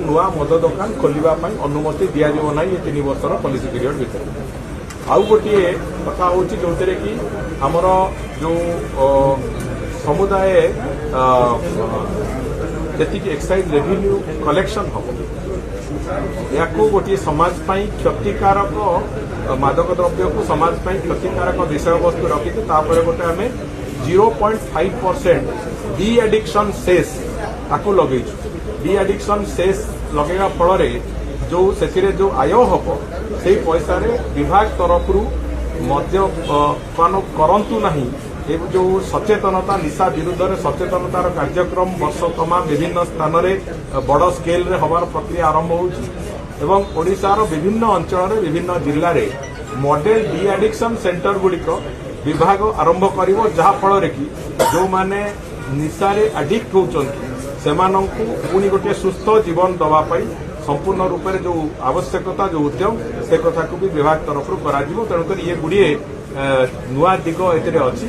नुआ मद दुकान खोलने अनुमति दि जाव ना ये 3 वर्षर पॉलिसी पीरियड भितर। आउ गोटे कथा हूँ जो कि आमर जो समुदाय जी एक्साइज रेवेन्यू कलेक्शन हम या गोटे समाज क्षतिकारक मादक द्रव्य को समाज क्षतिकारक विषय वस्तु रखी गोटे आम 0.5% डी एडिक्शन सेस ताकू लगे डी एडिक्शन सेस लगेगा फल जो से जो आय हम से पैसा विभाग तरफ मद्यपान करंतु नहीं जो सचेतनता निशा विरुद्ध में सचेतनतार कार्यक्रम वर्ष तमा विभिन्न स्थान में बड़ स्केल रे हबार प्रक्रिया आरंभ हो ओडिशार विभिन्न अंचल विभिन्न जिले में मॉडल डी एडिक्शन सेंटर गुड़िक विभाग आरंभ कर जहाँफल कि जो माने निशारे एडिक्ट होती से पुणी गोटे सुस्थ जीवन दवाई संपूर्ण रूप से जो आवश्यकता जो उद्यम से कथा को भी विभाग तरफ तेणुक ये गुड़िए नुआ दिग ए अच्छी।